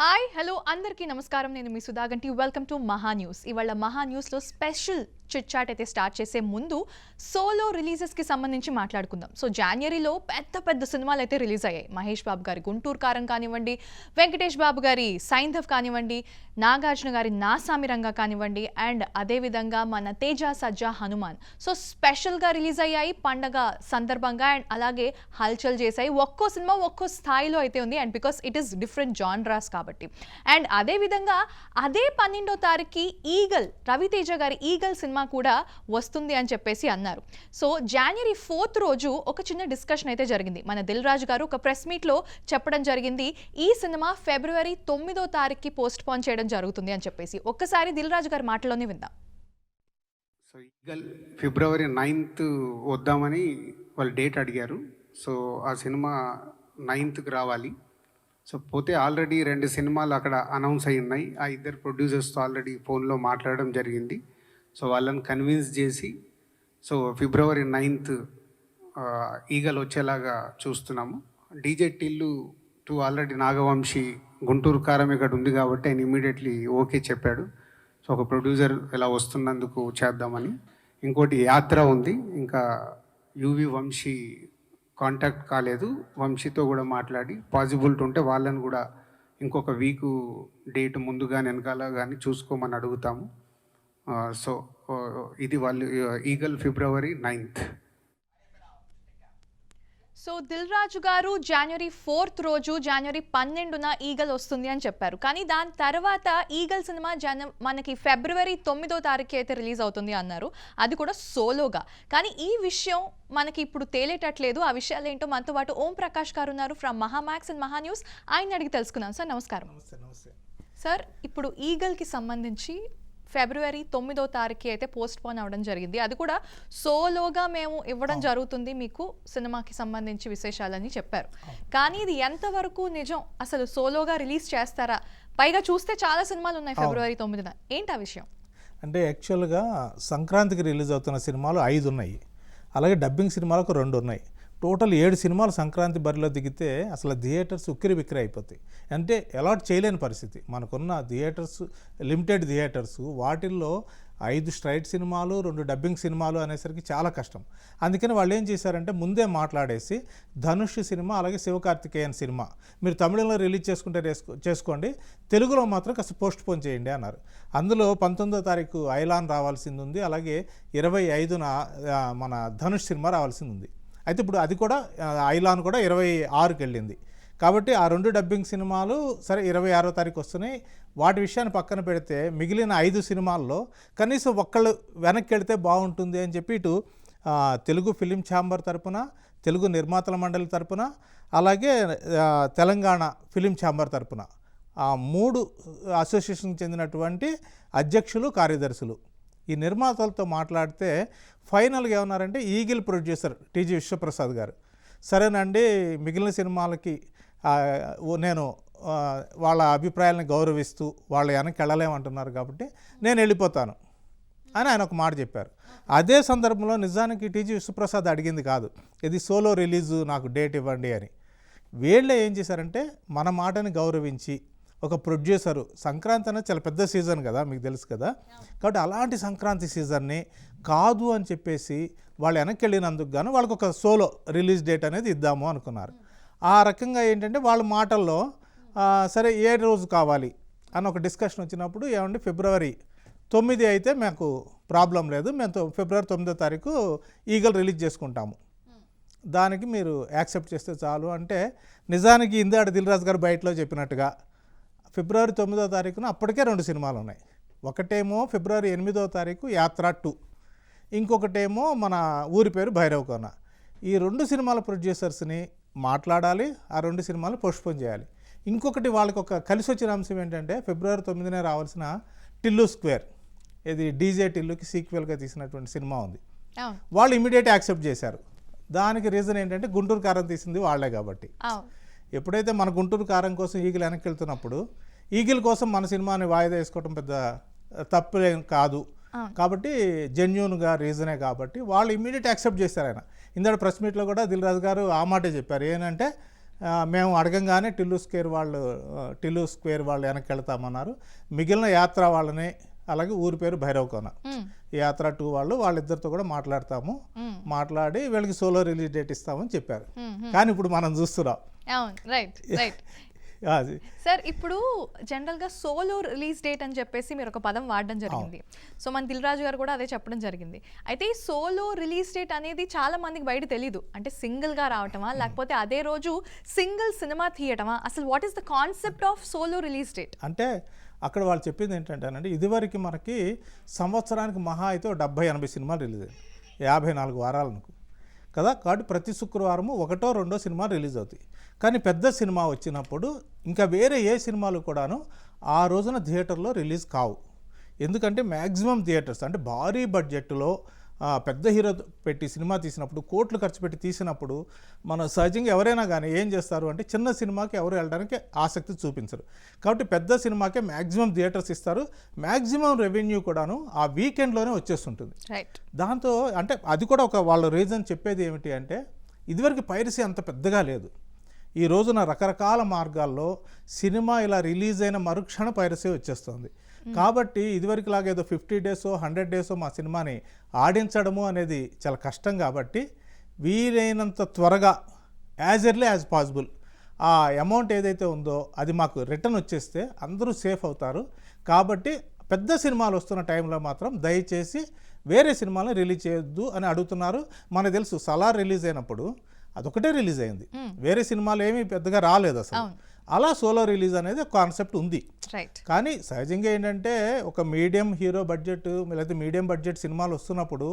Hi hello అందరికీ నమస్కారం. నేను మీ సుధాగంటి. వెల్కమ్ టు మహా న్యూస్. ఇవాళ మహా న్యూస్లో స్పెషల్ చిట్ చాట్ అయితే స్టార్ట్ చేసే ముందు సోలో రిలీజెస్కి సంబంధించి మాట్లాడుకుందాం. సో జనవరిలో పెద్ద పెద్ద సినిమాలు అయితే రిలీజ్ అయ్యాయి. మహేష్ బాబు గారి గుంటూరు కారం కానివ్వండి, వెంకటేష్ బాబు గారి సైంధవ్ కానివ్వండి, నాగార్జున గారి నాసామి రంగా కానివ్వండి, అండ్ అదేవిధంగా మన తేజ సజ్జా హనుమాన్. సో స్పెషల్గా రిలీజ్ అయ్యాయి పండగ సందర్భంగా, అండ్ అలాగే హల్చల్ చేశాయి. ఒక్కో సినిమా ఒక్కో స్థాయిలో అయితే ఉంది, and because it is different genres కాబట్టి. అండ్ అదేవిధంగా అదే 12వ తారీఖుకి ఈగల్, రవితేజ గారి ఈగల్ సినిమా కూడా వస్తుంది అని చెప్పేసి అన్నారు. సో జనవరి 4th రోజు ఒక చిన్న డిస్కషన్ అయితే జరిగింది. మన దిల్ రాజు గారు ఒక ప్రెస్ మీట్లో చెప్పడం జరిగింది, ఈ సినిమా ఫిబ్రవరి 9వ తారీఖుకి పోస్ట్ పోన్ చేయడం జరుగుతుంది అని చెప్పేసి. ఒక్కసారి దిల్ రాజు గారి మాటలోనే విందాం. సో ఈగల్ ఫిబ్రవరి 9th వద్దామని వాళ్ళు డేట్ అడిగారు. సో ఆ సినిమా 9th రావాలి. సో పోతే ఆల్రెడీ 2 సినిమాలు అక్కడ అనౌన్స్ అయి ఉన్నాయి. ఆ ఇద్దరు ప్రొడ్యూసర్స్తో ఆల్రెడీ ఫోన్లో మాట్లాడడం జరిగింది. సో వాళ్ళని కన్విన్స్ చేసి సో ఫిబ్రవరి 9th ఈగల్ వచ్చేలాగా చూస్తున్నాము. డీజే టిల్లు 2 ఆల్రెడీ నాగవంశీ గుంటూరు కారం ఇక్కడ ఉంది కాబట్టి ఆయన ఇమీడియట్లీ ఓకే చెప్పాడు. సో ఒక ప్రొడ్యూసర్ ఇలా వస్తున్నందుకు చేద్దామని. ఇంకోటి యాత్ర ఉంది, ఇంకా యువి వంశీ కాంటాక్ట్ కాలేదు. వంశీతో కూడా మాట్లాడి పాసిబిలిటీ ఉంటే వాళ్ళని కూడా ఇంకొక వీకు డేట్ ముందుగా వెనకాల కానీ చూసుకోమని అడుగుతాము. సో ఇది వాళ్ళు ఈగల్ ఫిబ్రవరి 9th. సో దిల్ రాజు గారు జనవరి 4th రోజు జనవరి 12న ఈగల్ వస్తుంది అని చెప్పారు. కానీ దాని తర్వాత ఈగల్ సినిమా మనకి ఫిబ్రవరి 9వ తారీఖు అయితే రిలీజ్ అవుతుంది అన్నారు, అది కూడా సోలోగా. కానీ ఈ విషయం మనకి ఇప్పుడు తేలేటట్లేదు. ఆ విషయాలు ఏంటో మనతో పాటు ఓం ప్రకాష్ గారు ఉన్నారు ఫ్రమ్ మహామాక్స్ అండ్ మహా న్యూస్. ఆయన అడిగి తెలుసుకున్నాం. సార్ నమస్కారం. సార్, ఇప్పుడు ఈగల్కి సంబంధించి ఫిబ్రవరి 9వ తారీఖు అయితే పోస్ట్ పోన్ అవ్వడం జరిగింది. అది కూడా సోలోగా మేము ఇవ్వడం జరుగుతుంది మీకు సినిమాకి సంబంధించి విశేషాలని చెప్పారు. కానీ ఇది ఎంతవరకు నిజం? అసలు సోలోగా రిలీజ్ చేస్తారా? పైగా చూస్తే చాలా సినిమాలు ఉన్నాయి ఫిబ్రవరి 9న. ఏంటి ఆ విషయం? అంటే యాక్చువల్గా సంక్రాంతికి రిలీజ్ అవుతున్న సినిమాలు 5 ఉన్నాయి, అలాగే డబ్బింగ్ సినిమాలకు 2 ఉన్నాయి. టోటల్ 7 సినిమాలు సంక్రాంతి బరిలో దిగితే అసలు థియేటర్స్ ఉక్కిరి బిక్కిరి అయిపోతాయి. అంటే అలాట్ చేయలేని పరిస్థితి. మనకున్న థియేటర్స్ లిమిటెడ్ థియేటర్స్, వాటిల్లో 5 స్ట్రైట్ సినిమాలు 2 డబ్బింగ్ సినిమాలు అనేసరికి చాలా కష్టం. అందుకని వాళ్ళు ఏం చేశారంటే ముందే మాట్లాడేసి ధనుష్ సినిమా అలాగే శివకార్తికేయన్ సినిమా మీరు తమిళంలో రిలీజ్ చేసుకుంటే చేసుకోండి, తెలుగులో మాత్రం కాస్త పోస్ట్ పోన్ చేయండి అన్నారు. అందులో 19వ తారీఖు ఐలాన్ రావాల్సింది ఉంది, అలాగే 25న మన ధనుష్ సినిమా రావాల్సింది ఉంది. అయితే ఇప్పుడు అది కూడా ఐలాన్ కూడా 26కి వెళ్ళింది. కాబట్టి ఆ 2 డబ్బింగ్ సినిమాలు సరే 26వ తారీఖు వస్తున్నాయి. వాటి విషయాన్ని పక్కన పెడితే మిగిలిన 5 సినిమాల్లో కనీసం ఒక్కళ్ళు వెనక్కి వెళితే బాగుంటుంది అని చెప్పి ఇటు తెలుగు ఫిలిం ఛాంబర్ తరపున, తెలుగు నిర్మాతల మండలి తరపున, అలాగే తెలంగాణ ఫిలిం ఛాంబర్ తరపున ఆ 3 అసోసియేషన్కి చెందినటువంటి అధ్యక్షులు, కార్యదర్శులు ఈ నిర్మాతలతో మాట్లాడితే ఫైనల్గా ఏమన్నారంటే ఈగిల్ ప్రొడ్యూసర్ టీజీ విశ్వప్రసాద్ గారు, సరేనండి మిగిలిన సినిమాలకి నేను వాళ్ళ అభిప్రాయాలను గౌరవిస్తూ వాళ్ళ వెనక్కి వెళ్ళలేమంటున్నారు కాబట్టి నేను వెళ్ళిపోతాను అని ఆయన ఒక మాట చెప్పారు. అదే సందర్భంలో నిజానికి టీజీ విశ్వప్రసాద్ అడిగింది కాదు, ఇది సోలో రిలీజు నాకు డేట్ ఇవ్వండి అని. వీళ్ళే ఏం చేశారంటే మన మాటని గౌరవించి ఒక ప్రొడ్యూసరు, సంక్రాంతి అనేది చాలా పెద్ద సీజన్ కదా, మీకు తెలుసు కదా, కాబట్టి అలాంటి సంక్రాంతి సీజన్ని కాదు అని చెప్పేసి వాళ్ళు వెనక్కి వెళ్ళినందుకు గాను వాళ్ళకి ఒక సోలో రిలీజ్ డేట్ అనేది ఇద్దాము అనుకున్నారు. ఆ రకంగా ఏంటంటే వాళ్ళ మాటల్లో సరే ఏ రోజు కావాలి అని ఒక డిస్కషన్ వచ్చినప్పుడు ఏమంటే ఫిబ్రవరి 9 అయితే మాకు ప్రాబ్లం లేదు, మేము ఫిబ్రవరి 9వ తారీఖు ఈగల్ రిలీజ్ చేసుకుంటాము, దానికి మీరు యాక్సెప్ట్ చేస్తే చాలు అంటే, నిజానికి ఇందాక దిల్ రాజు గారు బయటలో చెప్పినట్టుగా ఫిబ్రవరి 9వ తారీఖున అప్పటికే 2 సినిమాలు ఉన్నాయి. ఒకటేమో ఫిబ్రవరి 8వ తారీఖు యాత్ర 2, ఇంకొకటేమో మన ఊరి పేరు భైరవకోన. ఈ 2 సినిమాల ప్రొడ్యూసర్స్ని మాట్లాడాలి, ఆ 2 సినిమాలు పోస్ట్పోన్ చేయాలి. ఇంకొకటి వాళ్ళకి ఒక కలిసి వచ్చిన అంశం ఏంటంటే ఫిబ్రవరి 9నే రావాల్సిన టిల్లు స్క్వేర్, ఇది డీజే టిల్లుకి సీక్వెల్గా తీసినటువంటి సినిమా ఉంది, వాళ్ళు ఇమీడియట్ యాక్సెప్ట్ చేశారు. దానికి రీజన్ ఏంటంటే గుంటూరు కారం తీసింది వాళ్ళే కాబట్టి. ఎప్పుడైతే మన గుంటూరు కారం కోసం ఈగిల్ వెనక్కి వెళ్తున్నప్పుడు ఈగిల్ కోసం మన సినిమాని వాయిదా వేసుకోవడం పెద్ద తప్పేం కాదు కాబట్టి జెన్యూన్గా రీజనే కాబట్టి వాళ్ళు ఇమ్మీడియట్ యాక్సెప్ట్ చేశారు. ఆయన ఇందాక ప్రెస్ మీట్లో కూడా దిల్ రాజు గారు ఆ మాటే చెప్పారు, ఏంటంటే మేము అడగంగానే టిల్లు స్క్వేర్ వాళ్ళు వెనక్కి వెళ్తామన్నారు. మిగిలిన యాత్ర వాళ్ళని, అలాగే ఊరి పేరు భైరవకోన, యాత్ర 2 వాళ్ళిద్దరితో కూడా మాట్లాడతాము, మాట్లాడి వీళ్ళకి సోలో రిలీజ్ డేట్ ఇస్తామని చెప్పారు. కానీ ఇప్పుడు మనం చూస్తున్నాం. అవును, రైట్ రైట్. సార్, ఇప్పుడు జనరల్గా సోలో రిలీజ్ డేట్ అని చెప్పేసి మీరు ఒక పదం వాడడం జరిగింది. సో మన దిల్ రాజు గారు కూడా అదే చెప్పడం జరిగింది. అయితే ఈ సోలో రిలీజ్ డేట్ అనేది చాలా మందికి బయట తెలీదు. అంటే సింగిల్గా రావటమా, లేకపోతే అదే రోజు సింగిల్ సినిమా తీయటమా, అసలు what is the concept of solo release date? అంటే అక్కడ వాళ్ళు చెప్పింది ఏంటంటే, ఇదివరకు మనకి సంవత్సరానికి మహా అయితే 70-80 సినిమాలు రిలీజ్ అయ్యాయి, 54 వారాలకు కదా. కాబట్టి ప్రతి శుక్రవారము 1-2 సినిమాలు రిలీజ్ అవుతాయి. కానీ పెద్ద సినిమా వచ్చినప్పుడు ఇంకా వేరే ఏ సినిమాలు కూడాను ఆ రోజున థియేటర్లో రిలీజ్ కావు. ఎందుకంటే మ్యాక్సిమం థియేటర్స్ అంటే భారీ బడ్జెట్లో పెద్ద హీరో పెట్టి సినిమా తీసినప్పుడు, కోట్లు ఖర్చు పెట్టి తీసినప్పుడు, మన సహజంగా ఎవరైనా కానీ ఏం చేస్తారు అంటే చిన్న సినిమాకి ఎవరు వెళ్ళడానికి ఆసక్తి చూపించరు. కాబట్టి పెద్ద సినిమాకే మ్యాక్సిమం థియేటర్స్ ఇస్తారు. మ్యాక్సిమం రెవెన్యూ కూడాను ఆ వీకెండ్లోనే వచ్చేస్తుంటుంది. దాంతో అంటే అది కూడా ఒక వాళ్ళ రీజన్ చెప్పేది ఏమిటి అంటే, ఇదివరకు పైరసీ అంత పెద్దగా లేదు. ఈ రోజున రకరకాల మార్గాల్లో సినిమా ఇలా రిలీజ్ అయిన మరుక్షణ పైరసీ వచ్చేస్తుంది. కాబట్టి ఇదివరకు లాగా ఏదో 50 డేసో 100 డేసో మా సినిమాని ఆడించడము అనేది చాలా కష్టం. కాబట్టి వీలైనంత త్వరగా యాజ్ ఎర్లీ యాజ్ పాసిబుల్ ఆ అమౌంట్ ఏదైతే ఉందో అది మాకు రిటర్న్ వచ్చేస్తే అందరూ సేఫ్ అవుతారు. కాబట్టి పెద్ద సినిమాలు వస్తున్న టైంలో మాత్రం దయచేసి వేరే సినిమాలను రిలీజ్ చేయొద్దు అని అడుగుతున్నారు. మనకు తెలుసు సలార్ రిలీజ్ అయినప్పుడు అదొకటే రిలీజ్ అయింది, వేరే సినిమాలు ఏమీ పెద్దగా రాలేదు అసలు. అలా సోలో రిలీజ్ అనేది ఒక కాన్సెప్ట్ ఉంది. కానీ సహజంగా ఏంటంటే ఒక మీడియం హీరో బడ్జెట్ లేకపోతే మీడియం బడ్జెట్ సినిమాలు వస్తున్నప్పుడు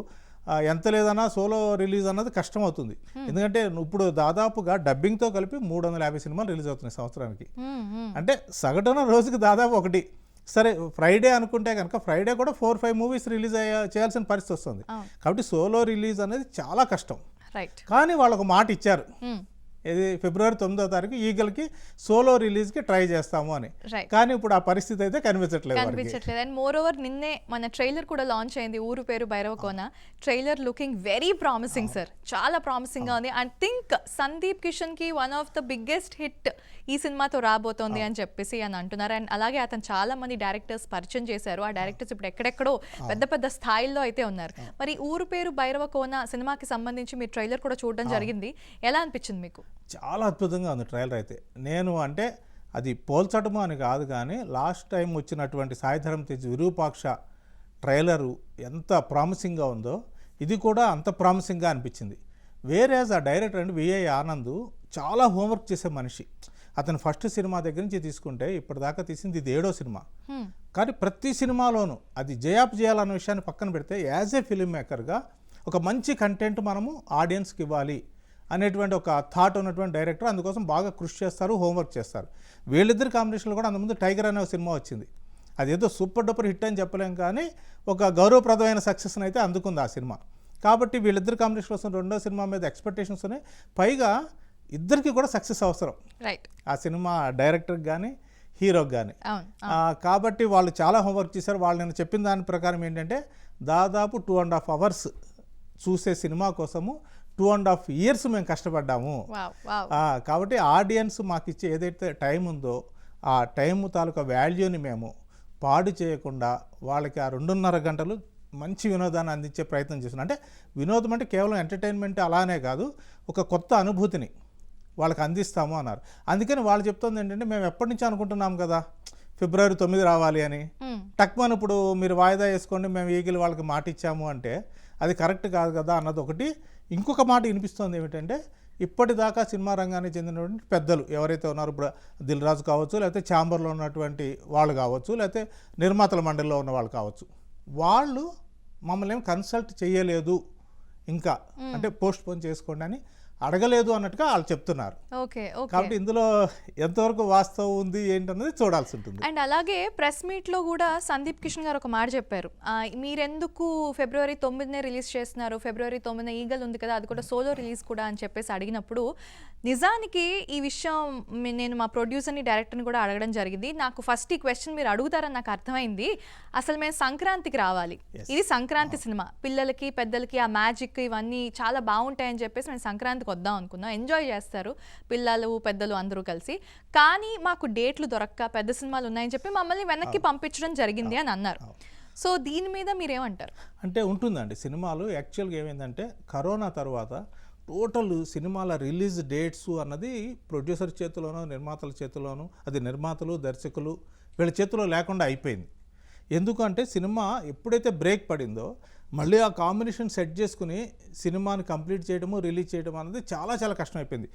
ఎంత లేదన్నా సోలో రిలీజ్ అన్నది కష్టం అవుతుంది. ఎందుకంటే ఇప్పుడు దాదాపుగా డబ్బింగ్తో కలిపి 350 సినిమాలు రిలీజ్ అవుతున్నాయి సంవత్సరానికి. అంటే సగటున రోజుకి దాదాపు ఒకటి. సరే ఫ్రైడే అనుకుంటే కనుక ఫ్రైడే కూడా 4-5 మూవీస్ రిలీజ్ చేయాల్సిన పరిస్థితి వస్తుంది. కాబట్టి సోలో రిలీజ్ అనేది చాలా కష్టం. కానీ వాళ్ళకు మాట ఇచ్చారు, ఇది ఫిబ్రవరి 9వ తారీఖు ఈగల్కి సోలో రిలీజ్కి ట్రై చేస్తాము అని. కానీ ఇప్పుడు ఆ పరిస్థితి అయితే కనిపించట్లేదు. అండ్ మోర్ ఓవర్ నిన్నే మన ట్రైలర్ కూడా లాంచ్ అయింది, ఊరు పేరు Bhairavakona. Trailer looking very promising sir, చాలా ప్రామిసింగ్ గా ఉంది. ఐ థింక్ సందీప్ కిషన్ కి one of the biggest hit ఈ సినిమాతో రాబోతోంది అని చెప్పేసి అని అంటున్నారు. అండ్ అలాగే అతను చాలా మంది డైరెక్టర్స్ పరిచయం చేశారు. ఆ డైరెక్టర్స్ ఇప్పుడు ఎక్కడెక్కడో పెద్ద పెద్ద స్థాయిల్లో అయితే ఉన్నారు. మరి ఊరు పేరు భైరవకోన సినిమాకి సంబంధించి మీరు ట్రైలర్ కూడా చూడడం జరిగింది, ఎలా అనిపించింది మీకు? చాలా అద్భుతంగా ఉంది ట్రైలర్ అయితే. నేను అంటే అది పోల్చడము అని కాదు, కానీ లాస్ట్ టైం వచ్చినటువంటి సాయిధరం తేజ్ విరూపాక్ష ట్రైలరు ఎంత ప్రామిసింగ్గా ఉందో ఇది కూడా అంత ప్రామిసింగ్గా అనిపించింది. వేరేజ్ ఆ డైరెక్టర్ అంటే విఐ ఆనంద్ చాలా హోంవర్క్ చేసే మనిషి. అతను ఫస్ట్ సినిమా దగ్గర నుంచి తీసుకుంటే ఇప్పటిదాకా తీసింది ఇది 7వ సినిమా. కానీ ప్రతి సినిమాలోనూ అది చేయాలన్న విషయాన్ని పక్కన పెడితే యాజ్ ఏ ఫిల్మ్ మేకర్గా ఒక మంచి కంటెంట్ మనము ఆడియన్స్కి ఇవ్వాలి అనేటువంటి ఒక థాట్ ఉన్నటువంటి డైరెక్టర్. అందుకోసం బాగా కృషి చేస్తారు, హోంవర్క్ చేస్తారు. వీళ్ళిద్దరి కాంబినేషన్లో కూడా అంతకుముందు టైగర్ అనే ఒక సినిమా వచ్చింది. అదేదో సూపర్ డూపర్ హిట్ అని చెప్పలేం, కానీ ఒక గౌరవప్రదమైన సక్సెస్ని అయితే అందుకుంది ఆ సినిమా. కాబట్టి వీళ్ళిద్దరు కాంబినేషన్లో వస్తున్న 2వ సినిమా మీద ఎక్స్పెక్టేషన్స్ ఉన్నాయి. పైగా ఇద్దరికి కూడా సక్సెస్ అవసరం, ఆ సినిమా డైరెక్టర్కి కానీ హీరోకి కానీ. కాబట్టి వాళ్ళు చాలా హోంవర్క్ చేశారు. వాళ్ళు నేను చెప్పిన దాని ప్రకారం ఏంటంటే దాదాపు 2.5 అవర్స్ చూసే సినిమా కోసము 2.5 ఇయర్స్ మేము కష్టపడ్డాము. కాబట్టి ఆడియన్స్ మాకు ఇచ్చే ఏదైతే టైం ఉందో ఆ టైం తాలూకా వాల్యూని మేము పాడు చేయకుండా వాళ్ళకి ఆ 2.5 గంటలు మంచి వినోదాన్ని అందించే ప్రయత్నం చేస్తున్నాం. అంటే వినోదం అంటే కేవలం ఎంటర్టైన్మెంట్ అలానే కాదు, ఒక కొత్త అనుభూతిని వాళ్ళకి అందిస్తాము అన్నారు. అందుకని వాళ్ళు చెప్తుంది ఏంటంటే, మేము ఎప్పటి నుంచి అనుకుంటున్నాం కదా ఫిబ్రవరి 9 రావాలి అని, టక్మన్ ఇప్పుడు మీరు వాయిదా వేసుకోండి మేము ఈగిల్ వాళ్ళకి మాట ఇచ్చాము అంటే అది కరెక్ట్ కాదు కదా అన్నది ఒకటి. ఇంకొక మాట వినిపిస్తుంది ఏమిటంటే, ఇప్పటిదాకా సినిమా రంగానికి చెందినటువంటి పెద్దలు ఎవరైతే ఉన్నారో, ఇప్పుడు దిల్ రాజు కావచ్చు, లేకపోతే ఛాంబర్లో ఉన్నటువంటి వాళ్ళు కావచ్చు, లేకపోతే నిర్మాతల మండలిలో ఉన్న వాళ్ళు కావచ్చు, వాళ్ళు మమ్మల్ని ఏం కన్సల్ట్ చేయలేదు ఇంకా, అంటే పోస్ట్ పోన్ చేసుకోండి అని అడగలేదు అన్నట్టుగా వాళ్ళు చెప్తున్నారు. కాబట్టి ఇందులో ఎంతవరకు వాస్తవం ఉంది ఏంటన్నది చూడాల్సి ఉంటుంది. అండ్ అలాగే ప్రెస్ మీట్లో కూడా సందీప్ కిషన్ గారు ఒక మాట చెప్పారు, మీరెందుకు ఫిబ్రవరి 9నే రిలీజ్ చేస్తున్నారు, ఫిబ్రవరి 9న ఈగల్ ఉంది కదా అది కూడా సోలో రిలీజ్ కూడా అని చెప్పేసి అడిగినప్పుడు నిజానికి ఈ విషయం నేను మా ప్రొడ్యూసర్ని డైరెక్టర్ని కూడా అడగడం జరిగింది. నాకు ఫస్ట్ ఈ క్వశ్చన్ మీరు అడుగుతారని నాకు అర్థమైంది. అసలు మేము సంక్రాంతికి రావాలి, ఇది సంక్రాంతి సినిమా, పిల్లలకి పెద్దలకి ఆ మ్యాజిక్ ఇవన్నీ చాలా బాగుంటాయని చెప్పేసి మేము సంక్రాంతికి వద్దాం అనుకున్నాం. ఎంజాయ్ చేస్తారు పిల్లలు పెద్దలు అందరూ కలిసి. కానీ మాకు డేట్లు దొరక్క పెద్ద సినిమాలు ఉన్నాయని చెప్పి మమ్మల్ని వెనక్కి పంపించడం జరిగింది అని అన్నారు. సో దీని మీద మీరేమంటారు? అంటే ఉంటుందండి, సినిమాలు యాక్చువల్గా ఏమైందంటే కరోనా తర్వాత టోటల్ సినిమాల రిలీజ్ డేట్స్ అన్నది ప్రొడ్యూసర్ చేతిలోనో నిర్మాతల చేతిలోనో, అది నిర్మాతలు దర్శకులు వీళ్ళ చేతిలో లేకుండా అయిపోయింది. ఎందుకంటే సినిమా ఎప్పుడైతే బ్రేక్ పడిందో మళ్ళీ ఆ కాంబినేషన్ సెట్ చేసుకుని సినిమాని కంప్లీట్ చేయడము రిలీజ్ చేయడం అనేది చాలా చాలా కష్టం అయిపోయింది.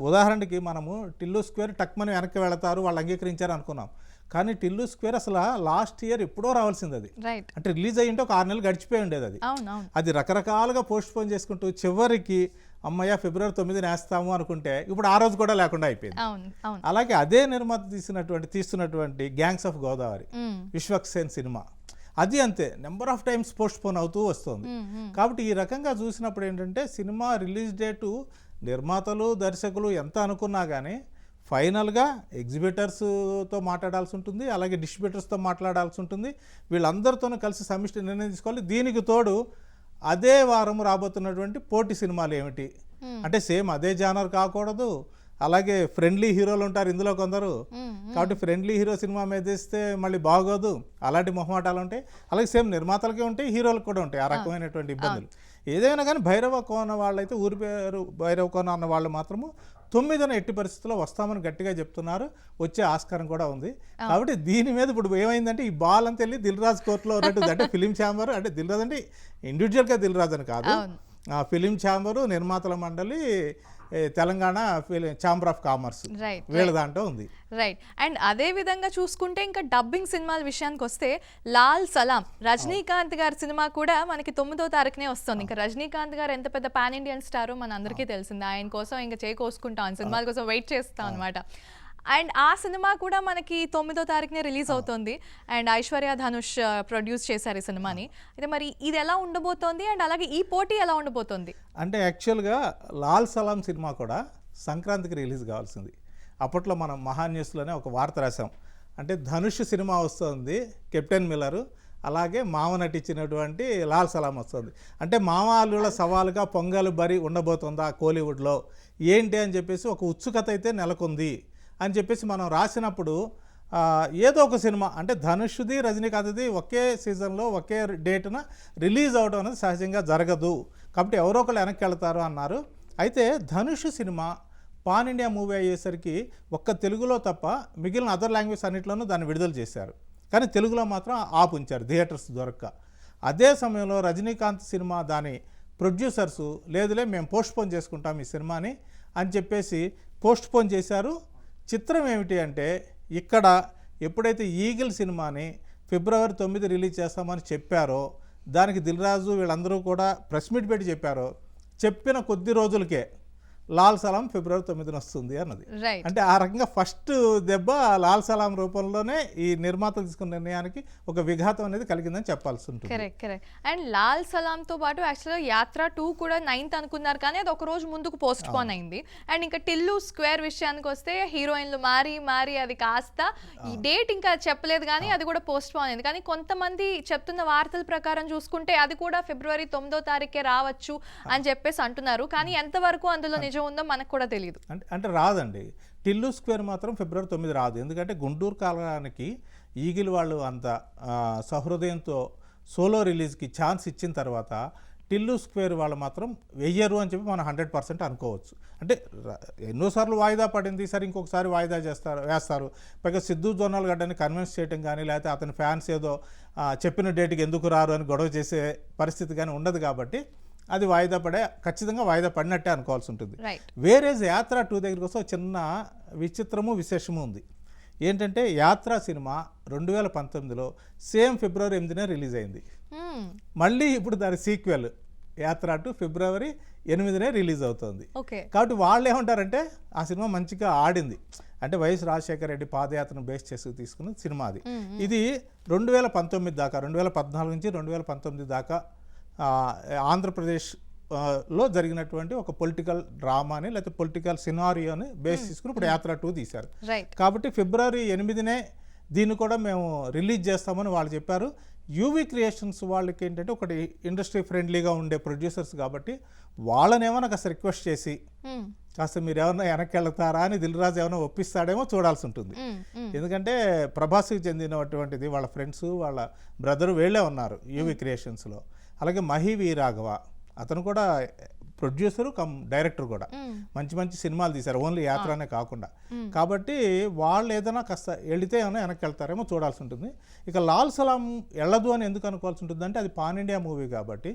ఉదాహరణకి మనము టిల్లు స్క్వేర్ టక్మని వెనక్కి వెళతారు, వాళ్ళు అంగీకరించారు అనుకున్నాం. కానీ టిల్లు స్క్వేర్ అసలు లాస్ట్ ఇయర్ ఎప్పుడో రావాల్సింది అది. రైట్. అంటే రిలీజ్ అయ్యింటే ఒక 6 నెలలు గడిచిపోయి ఉండేది అది. అది రకరకాలుగా పోస్ట్ పోన్ చేసుకుంటూ చివరికి అమ్మయ్య ఫిబ్రవరి 9న వేస్తాము అనుకుంటే ఇప్పుడు ఆ రోజు కూడా లేకుండా అయిపోయింది. అలాగే అదే నిర్మాత తీస్తున్నటువంటి gangs of Godavari, Vishwaksen cinema, అది అంతే number of times postpone అవుతూ వస్తుంది. కాబట్టి ఈ రకంగా చూసినప్పుడు ఏంటంటే సినిమా రిలీజ్ డేటు నిర్మాతలు దర్శకులు ఎంత అనుకున్నా కానీ ఫైనల్గా ఎగ్జిబిటర్స్తో మాట్లాడాల్సి ఉంటుంది, అలాగే డిస్ట్రిబ్యూటర్స్తో మాట్లాడాల్సి ఉంటుంది. వీళ్ళందరితోనూ కలిసి సమిష్టి నిర్ణయం తీసుకోవాలి. దీనికి తోడు అదే వారం రాబోతున్నటువంటి పోటీ సినిమాలు ఏమిటి అంటే సేమ్ అదే జానర్ కాకూడదు, అలాగే ఫ్రెండ్లీ హీరోలు ఉంటారు ఇందులో కొందరు, కాబట్టి ఫ్రెండ్లీ హీరో సినిమా మీద ఇస్తే మళ్ళీ బాగోదు, అలాంటి మొహమాటాలు ఉంటాయి. అలాగే సేమ్ నిర్మాతలకే ఉంటాయి, హీరోలకు కూడా ఉంటాయి ఆ రకమైనటువంటి ఇబ్బందులు. ఏదైనా కానీ భైరవ కోన వాళ్ళైతే ఊరి పేరు భైరవ కోన అన్న వాళ్ళు మాత్రము 9న ఎట్టి పరిస్థితుల్లో వస్తామని గట్టిగా చెప్తున్నారు, వచ్చే ఆస్కారం కూడా ఉంది. కాబట్టి దీని మీద ఇప్పుడు ఏమైందంటే ఈ బాల్ అంతా వెళ్ళి దిల్ రాజు కోర్టులో ఉన్నట్టు, అంటే ఫిలిం ఛాంబర్, అంటే దిల్ రాజు అంటే ఇండివిజువల్గా దిల్ రాజు అని కాదు, ఫిలిం ఛాంబరు, నిర్మాతల మండలి, తెలంగాణ ఛాంబర్ ఆఫ్ కామర్స్, వీళ్ళ దాంట్లో ఉంది. రైట్. అండ్ అదే విధంగా చూసుకుంటే ఇంకా డబ్బింగ్ సినిమాల విషయానికి వస్తే లాల్ సలాం రజనీకాంత్ గారి సినిమా కూడా మనకి 9వ తారీఖునే వస్తుంది. ఇంకా రజనీకాంత్ గారు ఎంత పెద్ద పాన్ ఇండియన్ స్టారో మన అందరికీ తెలిసింది. ఆయన కోసం ఇంకా చేకోసుకుంటాం, సినిమాల కోసం వెయిట్ చేస్తాం అనమాట. అండ్ ఆ సినిమా కూడా మనకి 9వ తారీఖునే రిలీజ్ అవుతుంది. అండ్ ఐశ్వర్య ధనుష్ ప్రొడ్యూస్ చేశారు ఈ సినిమాని. అయితే మరి ఇది ఎలా ఉండబోతోంది అండ్ అలాగే ఈ పోటీ ఎలా ఉండబోతోంది? అంటే యాక్చువల్గా లాల్ సలాం సినిమా కూడా సంక్రాంతికి రిలీజ్ కావాల్సింది. అప్పట్లో మనం మహా న్యూస్లోనే ఒక వార్త రాసాం. అంటే ధనుష్ సినిమా వస్తుంది, కెప్టెన్ మిల్లరు, అలాగే మామ నటించినటువంటి లాల్ సలాం వస్తుంది. అంటే మామ అల్లుళ్ళ సవాలుగా పొంగల్ బరి ఉండబోతుందా కోలీవుడ్లో ఏంటి అని చెప్పేసి ఒక ఉత్సుకత అయితే నెలకొంది అని చెప్పేసి మనం రాసినప్పుడు ఏదో ఒక సినిమా అంటే ధనుష్ది రజనీకాంత్ది ఒకే సీజన్లో ఒకే డేట్న రిలీజ్ అవడం అనేది సహజంగా జరగదు, కాబట్టి ఎవరో ఒకళ్ళు వెనక్కి వెళ్తారు అన్నారు. అయితే Dhanush cinema pan India movie అయ్యేసరికి ఒక్క తెలుగులో తప్ప మిగిలిన అదర్ లాంగ్వేజ్ అన్నింటిలోనూ దాన్ని విడుదల చేశారు, కానీ తెలుగులో మాత్రం ఆపుంచారు థియేటర్స్ దొరక్క. అదే సమయంలో రజనీకాంత్ సినిమా దాని ప్రొడ్యూసర్సు లేదులే మేము పోస్ట్పోన్ చేసుకుంటాం ఈ సినిమాని అని చెప్పేసి పోస్ట్పోన్ చేశారు. చిత్రం ఏమిటి అంటే ఇక్కడ ఎప్పుడైతే ఈగిల్ సినిమాని ఫిబ్రవరి 9 రిలీజ్ చేస్తామని చెప్పారో దానికి దిల్ రాజు వీళ్ళందరూ కూడా ప్రెస్ మీట్ పెట్టి చెప్పారో చెప్పిన కొద్ది రోజులకే లాల్ సలాం ఫిబ్రవరి 9న వస్తుంది అన్నది. అంటే ఆ రకంగా ఫస్ట్ దెబ్బ లాల్ సలాం రూపంలోనే ఈ నిర్మాత తీసుకున్న నిర్ణయానికి ఒక విఘాతం అనేది కలిగిందని చెప్పాల్సి ఉంటుంది. కరెక్ట్. అండ్ లాల్ సలాంతో పాటు యాక్చువల్గా యాత్ర 2 కూడా 9th అనుకున్నారు, కానీ అది ఒక రోజు ముందుకు పోస్ట్ పోన్ అయింది. అండ్ ఇంకా టిల్లు స్క్వేర్ విషయానికి వస్తే హీరోయిన్లు మారి అది కాస్త ఈ డేట్ ఇంకా చెప్పలేదు, కానీ అది కూడా పోస్ట్ పోన్ అయింది. కానీ కొంతమంది చెప్తున్న వార్తల ప్రకారం చూసుకుంటే అది కూడా ఫిబ్రవరి 9వ తారీఖే రావచ్చు అని చెప్పేసి అంటున్నారు. కానీ ఎంతవరకు అందులో ఉందో మనకు కూడా తెలియదు. అంటే రాదండి, టిల్లు స్క్వేర్ మాత్రం ఫిబ్రవరి 9 రాదు. ఎందుకంటే గుంటూరు కాలానికి ఈగిల్ వాళ్ళు అంత సహృదయంతో సోలో రిలీజ్కి ఛాన్స్ ఇచ్చిన తర్వాత టిల్లు స్క్వేర్ వాళ్ళు మాత్రం వెయ్యరు అని చెప్పి మనం 100% అనుకోవచ్చు. అంటే ఎన్నోసార్లు వాయిదా పడింది, సరే ఇంకొకసారి వాయిదా వేస్తారు. పైగా సిద్ధు జొన్నలగడ్డని కన్విన్స్ చేయడం కానీ లేకపోతే అతని ఫ్యాన్స్ ఏదో చెప్పిన డేట్కి ఎందుకు రారు అని గొడవ చేసే పరిస్థితి కానీ ఉండదు, కాబట్టి అది ఖచ్చితంగా వాయిదా పడినట్టే అనుకోవాల్సి ఉంటుంది. వేరేజ్ యాత్ర 2 దగ్గరికి వస్తే చిన్న విచిత్రము విశేషము ఉంది. ఏంటంటే యాత్ర సినిమా 2019లో సేమ్ ఫిబ్రవరి 8నే రిలీజ్ అయింది. మళ్ళీ ఇప్పుడు దాని సీక్వెల్ యాత్ర 2 ఫిబ్రవరి 8నే రిలీజ్ అవుతుంది. కాబట్టి వాళ్ళు ఏమంటారంటే ఆ సినిమా మంచిగా ఆడింది, అంటే వైఎస్ రాజశేఖర రెడ్డి పాదయాత్రను బేస్ చేసి తీసుకున్న సినిమా అది. ఇది 2019 దాకా 2014 నుంచి 2019 దాకా ఆంధ్రప్రదేశ్ లో జరిగినటువంటి ఒక పొలిటికల్ డ్రామాని లేకపోతే పొలిటికల్ సినారియోని బేస్ చేసుకుని ఇప్పుడు యాత్ర 2 తీశారు. రైట్. కాబట్టి ఫిబ్రవరి 8నే దీన్ని కూడా మేము రిలీజ్ చేస్తామని వాళ్ళు చెప్పారు. యూవీ క్రియేషన్స్ వాళ్ళకి ఏంటంటే ఒకటి ఇండస్ట్రీ ఫ్రెండ్లీగా ఉండే ప్రొడ్యూసర్స్ కాబట్టి వాళ్ళనేమో కాస్త రిక్వెస్ట్ చేసి కాస్త మీరు ఏమన్నా వెనక్కి వెళ్తారా అని దిల్ రాజు ఏమైనా ఒప్పిస్తాడేమో చూడాల్సి ఉంటుంది. ఎందుకంటే ప్రభాస్కి చెందినటువంటిది వాళ్ళ ఫ్రెండ్స్ వాళ్ళ బ్రదరు వీళ్ళే ఉన్నారు యూవీ క్రియేషన్స్లో. అలాగే మహి వి రాఘవ అతను కూడా ప్రొడ్యూసరు కమ్ డైరెక్టర్ కూడా మంచి మంచి సినిమాలు తీశారు, ఓన్లీ యాత్రనే కాకుండా. కాబట్టి వాళ్ళు ఏదైనా కాస్త వెళితే ఏమైనా వెనక్కి వెళ్తారేమో చూడాల్సి ఉంటుంది. ఇక లాల్ సలాం వెళ్ళదు అని ఎందుకు అనుకోవాల్సి ఉంటుంది అంటే అది పాన్ ఇండియా మూవీ కాబట్టి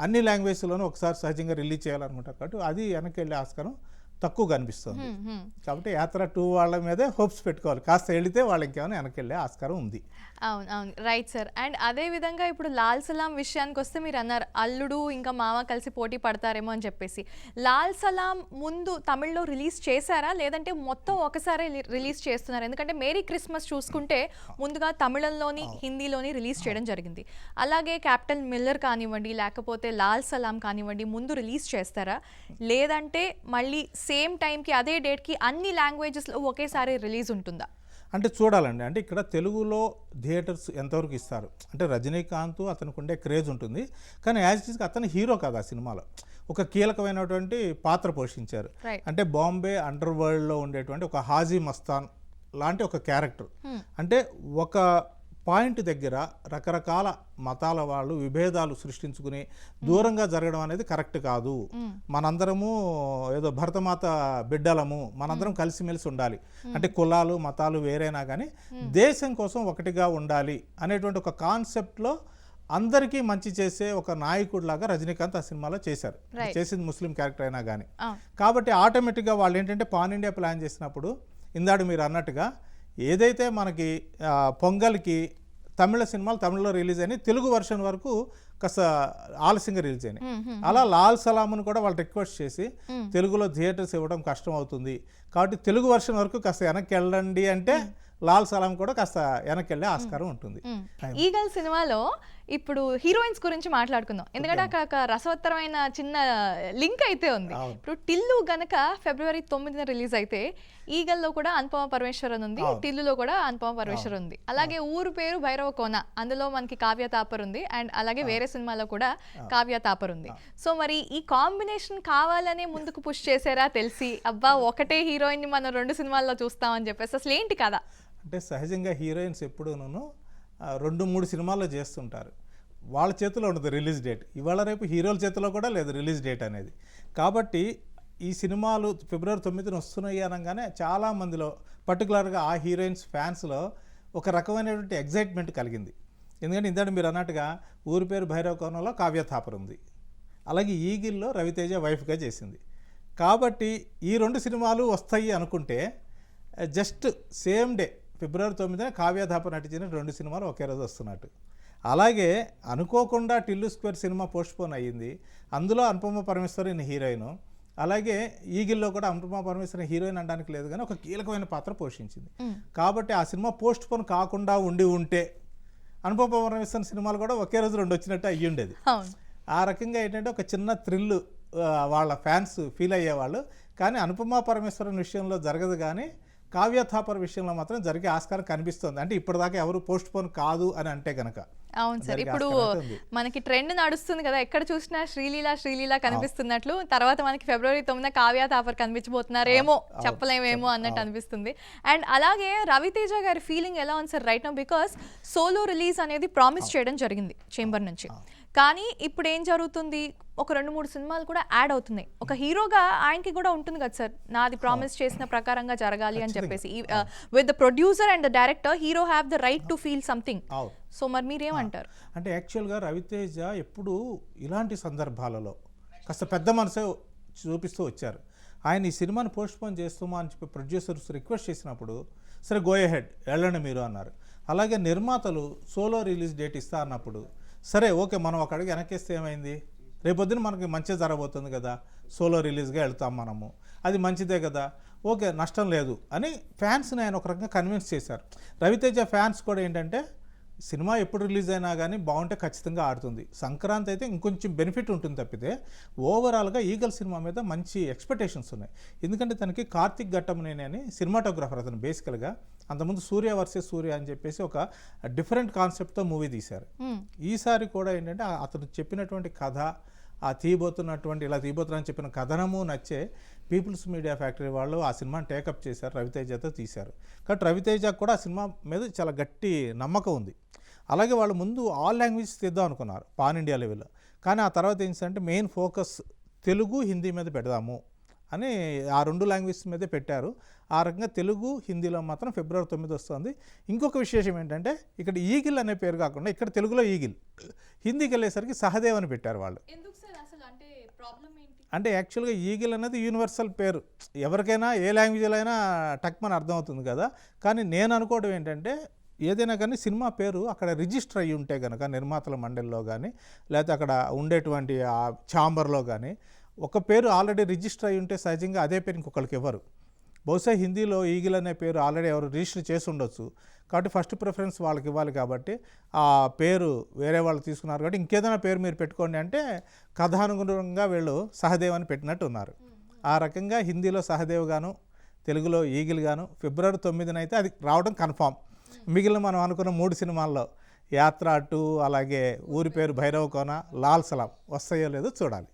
అన్ని లాంగ్వేజ్లోనూ ఒకసారి సహజంగా రిలీజ్ చేయాలనుకుంటారు కాబట్టి అది వెనక్కి వెళ్ళే ఆస్కారం తక్కువ కనిపిస్తుంది. కాబట్టి యాత్ర 2 వాళ్ళ మీదే హోప్స్ పెట్టుకోవాలి, కాస్త వెళితే వాళ్ళు ఇంకేమైనా వెనక్కి వెళ్ళే ఆస్కారం ఉంది. అవును అవును రైట్ సార్. అండ్ అదే విధంగా ఇప్పుడు లాల్ సలాం విషయానికి వస్తే మీరు అన్నారు అల్లుడు ఇంకా మామ కలిసి పోటీ పడతారేమో అని చెప్పేసి. లాల్ సలాం ముందు తమిళ్లో రిలీజ్ చేశారా లేదంటే మొత్తం ఒకసారి రిలీజ్ చేస్తున్నారు? ఎందుకంటే మేరీ క్రిస్మస్ చూసుకుంటే ముందుగా తమిళంలోని హిందీలోని రిలీజ్ చేయడం జరిగింది. అలాగే క్యాప్టెన్ మిల్లర్ కానివ్వండి లేకపోతే లాల్ సలాం కానివ్వండి ముందు రిలీజ్ చేస్తారా లేదంటే మళ్ళీ సేమ్ టైంకి అదే డేట్కి అన్ని లాంగ్వేజెస్లో ఒకేసారి రిలీజ్ ఉంటుందా? అంటే చూడాలండి. అంటే ఇక్కడ తెలుగులో థియేటర్స్ ఎంతవరకు ఇస్తారు అంటే రజనీకాంత్ అతనికి ఉండే క్రేజ్ ఉంటుంది, కానీ యాజ్ ఇట్ ఈస్గా అతను హీరో కాదు ఆ సినిమాలో, ఒక కీలకమైనటువంటి పాత్ర పోషించారు. అంటే బాంబే అండర్ వరల్డ్లో ఉండేటువంటి ఒక హాజీ మస్తాన్ లాంటి ఒక క్యారెక్టర్. అంటే ఒక పాయింట్ దగ్గర రకరకాల మతాల వాళ్ళు విభేదాలు సృష్టించుకుని దూరంగా జరగడం అనేది కరెక్ట్ కాదు, మనందరము ఏదో భరతమాత బిడ్డలము, మనందరం కలిసిమెలిసి ఉండాలి, అంటే కులాలు మతాలు వేరైనా కానీ దేశం కోసం ఒకటిగా ఉండాలి అనేటువంటి ఒక కాన్సెప్ట్లో అందరికీ మంచి చేసే ఒక నాయకుడిలాగా రజనీకాంత్ ఆ సినిమాలో చేశారు, చేసింది ముస్లిం క్యారెక్టర్ అయినా కానీ. కాబట్టి ఆటోమేటిక్గా వాళ్ళు ఏంటంటే పాన్ ఇండియా ప్లాన్ చేసినప్పుడు ఇందాడు మీరు అన్నట్టుగా ఏదైతే మనకి పొంగల్కి తమిళ సినిమాలు తమిళ్లో రిలీజ్ అయినాయి, తెలుగు వర్షన్ వరకు కాస్త ఆలస్యంగా రిలీజ్ అయినాయి. అలా లాల్ సలాంను కూడా వాళ్ళు రిక్వెస్ట్ చేసి తెలుగులో థియేటర్స్ ఇవ్వడం కష్టం అవుతుంది కాబట్టి తెలుగు వర్షన్ వరకు కాస్త వెనక్కి వెళ్ళండి అంటే లాల్ సలాం కూడా కాస్త వెనక్కి వెళ్ళే ఆస్కారం ఉంటుంది. ఈగల్ సినిమాలో ఇప్పుడు హీరోయిన్స్ గురించి మాట్లాడుకుందాం, ఎందుకంటే అక్కడ ఒక రసవత్తరమైన చిన్న లింక్ అయితే ఉంది. ఇప్పుడు టిల్లు గనక ఫిబ్రవరి 9న రిలీజ్ అయితే ఈగల్లో కూడా అనుపమ పరమేశ్వరన్ ఉంది, టిల్లులో కూడా అనుపమ పరమేశ్వరన్ ఉంది. అలాగే ఊరు పేరు భైరవ కోన, అందులో మనకి కావ్య తాపర్ ఉంది, అండ్ అలాగే వేరే సినిమాలో కూడా కావ్య తాపర్ ఉంది. సో మరి ఈ కాంబినేషన్ కావాలనే ముందుకు పుష్ చేశారా తెలిసి అబ్బా ఒకటే హీరోయిన్ ని మనం 2 సినిమాల్లో చూస్తామని చెప్పేసి? అసలు ఏంటి కదా? అంటే సహజంగా హీరోయిన్స్ ఎప్పుడూనూ 2-3 సినిమాల్లో చేస్తుంటారు, వాళ్ళ చేతిలో ఉండదు రిలీజ్ డేట్. ఇవాళ రేపు హీరోల చేతిలో కూడా లేదు రిలీజ్ డేట్ అనేది. కాబట్టి ఈ సినిమాలు ఫిబ్రవరి 9న వస్తున్నాయి అనగానే చాలామందిలో పర్టికులర్గా ఆ హీరోయిన్స్ ఫ్యాన్స్లో ఒక రకమైనటువంటి ఎగ్జైట్మెంట్ కలిగింది. ఎందుకంటే ఇందాక మీరు అన్నట్టుగా ఊరి పేరు భైరవ కోణంలో కావ్య థాపర్ ఉంది, అలాగే ఈగిల్లో రవితేజ వైఫ్గా చేసింది. కాబట్టి ఈ 2 సినిమాలు వస్తాయి అనుకుంటే జస్ట్ సేమ్ డే ఫిబ్రవరి 9న కావ్య థాపర్ నటించిన 2 సినిమాలు ఒకే రోజు వస్తున్నట్టు. అలాగే అనుకోకుండా టిల్లు స్క్వేర్ సినిమా పోస్ట్పోన్ అయ్యింది, అందులో అనుపమ పరమేశ్వరన్ హీరోయిన్, అలాగే ఈగిల్లో కూడా అనుపమ పరమేశ్వరన్ హీరోయిన్ అనడానికి లేదు కానీ ఒక కీలకమైన పాత్ర పోషించింది. కాబట్టి ఆ సినిమా పోస్ట్పోన్ కాకుండా ఉంటే అనుపమ పరమేశ్వరన్ సినిమాలు కూడా ఒకే రోజు 2 వచ్చినట్టు అయ్యి ఉండేది. ఆ రకంగా ఏంటంటే ఒక చిన్న థ్రిల్ వాళ్ళ ఫ్యాన్స్ ఫీల్ అయ్యేవాళ్ళు. కానీ అనుపమ పరమేశ్వరన్ విషయంలో జరగదు, కానీ కావ్య థాపర్ విషయంలో మాత్రం జరిగే ఆస్కారం కనిపిస్తుంది. అంటే ఇప్పటిదాకా ఎవరు పోస్ట్ పోన్ కాదు అని అంటే గనక. అవును సార్, ఇప్పుడు మనకి ట్రెండ్ నడుస్తుంది కదా, ఎక్కడ చూసినా శ్రీలీల కనిపిస్తున్నట్లు. తర్వాత మనకి ఫిబ్రవరి 9న కావ్య థాపర్ కనిపించబోతున్నారేమో, చెప్పలేమేమో అన్నట్టు అనిపిస్తుంది. అండ్ అలాగే రవితేజ గారి ఫీలింగ్ ఎలా ఉంది sir right now? Because solo release అనేది ప్రామిస్ చేయడం జరిగింది చేంబర్ నుంచి, కానీ ఇప్పుడు ఏం జరుగుతుంది, ఒక 2-3 సినిమాలు కూడా యాడ్ అవుతున్నాయి. ఒక హీరోగా ఆయనకి కూడా ఉంటుంది కదా సార్, నాది ప్రామిస్ చేసిన ప్రకారంగా జరగాలి అని చెప్పేసి. With the producer and the director, hero have the right to feel something. So మరి మీరేమంటారు? అంటే యాక్చువల్గా రవితేజ ఎప్పుడు ఇలాంటి సందర్భాలలో కాస్త పెద్ద మనసే చూపిస్తూ వచ్చారు. ఆయన ఈ సినిమాని పోస్ట్పోన్ చేస్తామా అని చెప్పి ప్రొడ్యూసర్స్ రిక్వెస్ట్ చేసినప్పుడు సరే గో ఎహెడ్ వెళ్ళండి మీరు అన్నారు. అలాగే నిర్మాతలు సోలో రిలీజ్ డేట్ ఇస్తా అన్నప్పుడు సరే ఓకే మనం ఒక అడుగు వెనకేస్తే ఏమైంది, రేపొద్దున మనకి మంచిగా జరగబోతుంది కదా, సోలో రిలీజ్గా వెళ్తాం మనము, అది మంచిదే కదా, ఓకే నష్టం లేదు అని ఫ్యాన్స్ని ఆయన ఒక రకంగా కన్విన్స్ చేశారు. రవితేజ ఫ్యాన్స్ కూడా ఏంటంటే సినిమా ఎప్పుడు రిలీజ్ అయినా కానీ బాగుంటే ఖచ్చితంగా ఆడుతుంది. సంక్రాంతి అయితే ఇంకొంచెం బెనిఫిట్ ఉంటుంది తప్పితే ఓవరాల్గా ఈగల్ సినిమా మీద మంచి ఎక్స్పెక్టేషన్స్ ఉన్నాయి. ఎందుకంటే తనకి కార్తిక్ ఘట్టమనేని అని సినిమాటోగ్రాఫర్ అతను బేసికల్గా. అంతకుముందు సూర్య వర్సెస్ సూర్య అని చెప్పేసి ఒక డిఫరెంట్ కాన్సెప్ట్తో మూవీ తీశారు. ఈసారి కూడా ఏంటంటే అతను చెప్పినటువంటి కథ, ఆ ఇలా తీయబోతున్నారని చెప్పిన కథనము నచ్చే పీపుల్స్ మీడియా ఫ్యాక్టరీ వాళ్ళు ఆ సినిమాని టేకప్ చేశారు, రవితేజతో తీశారు. కాబట్టి రవితేజకు కూడా ఆ సినిమా మీద చాలా గట్టి నమ్మకం ఉంది. అలాగే వాళ్ళు ముందు ఆల్ లాంగ్వేజ్ తీద్దాం అనుకున్నారు పాన్ ఇండియా లెవెల్లో. కానీ ఆ తర్వాత ఏంటంటే మెయిన్ ఫోకస్ తెలుగు, హిందీ మీద పెడదాము అని ఆ 2 లాంగ్వేజెస్ మీదే పెట్టారు. ఆ రకంగా తెలుగు, హిందీలో మాత్రం ఫిబ్రవరి 9 వస్తుంది. ఇంకొక విశేషం ఏంటంటే ఇక్కడ ఈగిల్ అనే పేరు కాకుండా ఇక్కడ తెలుగులో ఈగిల్, హిందీకి వెళ్ళేసరికి సహదేవ్ అని పెట్టారు వాళ్ళు. అంటే యాక్చువల్గా ఈగిల్ అనేది యూనివర్సల్ పేరు, ఎవరికైనా ఏ లాంగ్వేజ్లో అయినా టక్మని అర్థమవుతుంది కదా. కానీ నేను అనుకోవడం ఏంటంటే ఏదైనా కానీ సినిమా పేరు అక్కడ రిజిస్టర్ అయ్యి ఉంటే కనుక నిర్మాతల మండలిలో కానీ లేకపోతే అక్కడ ఉండేటువంటి ఆ ఛాంబర్లో కానీ ఒక పేరు ఆల్రెడీ రిజిస్టర్ అయ్యి ఉంటే సహజంగా అదే పేరు ఇంకొకరికి ఇవ్వరు. బహుశా హిందీలో ఈగిల్ అనే పేరు ఆల్రెడీ ఎవరు రిజిస్టర్ చేసి ఉండొచ్చు. కాబట్టి ఫస్ట్ ప్రిఫరెన్స్ వాళ్ళకి ఇవ్వాలి. కాబట్టి ఆ పేరు వేరే వాళ్ళు తీసుకున్నారు కాబట్టి ఇంకేదైనా పేరు మీరు పెట్టుకోండి అంటే కథానుగుణంగా వీళ్ళు సహదేవ్ అని పెట్టినట్టు ఉన్నారు. ఆ రకంగా హిందీలో సహదేవ్ గాను, తెలుగులో ఈగిల్ గాను ఫిబ్రవరి 9న అయితే అది రావడం కన్ఫామ్. మిగిలిన మనం అనుకున్న 3 సినిమాల్లో యాత్ర 2, అలాగే ఊరి పేరు భైరవ కోన, లాల్ సలాం వస్తాయో లేదో చూడాలి.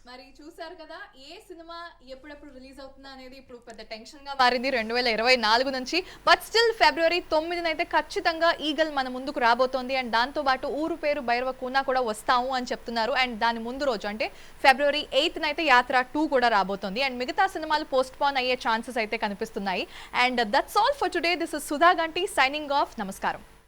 మరి చూసారు కదా, ఏ సినిమా ఎప్పుడెప్పుడు రిలీజ్ అవుతుందా అనేది ఇప్పుడు పెద్ద టెన్షన్ గా మారింది 2024 నుంచి. బట్ స్టిల్ ఫిబ్రవరి 9న అయితే ఖచ్చితంగా ఈగల్ మన ముందుకు రాబోతోంది. అండ్ దాంతో పాటు ఊరు పేరు భైరవ కూన కూడా వస్తాము అని చెప్తున్నారు. అండ్ దాని ముందు రోజు అంటే ఫిబ్రవరి 8న అయితే యాత్ర 2 కూడా రాబోతోంది. అండ్ మిగతా సినిమాలు పోస్ట్ పోన్ అయ్యే ఛాన్సెస్ అయితే కనిపిస్తున్నాయి. And that's all for today. This is Sudha గంటి సైనింగ్ ఆఫ్. నమస్కారం.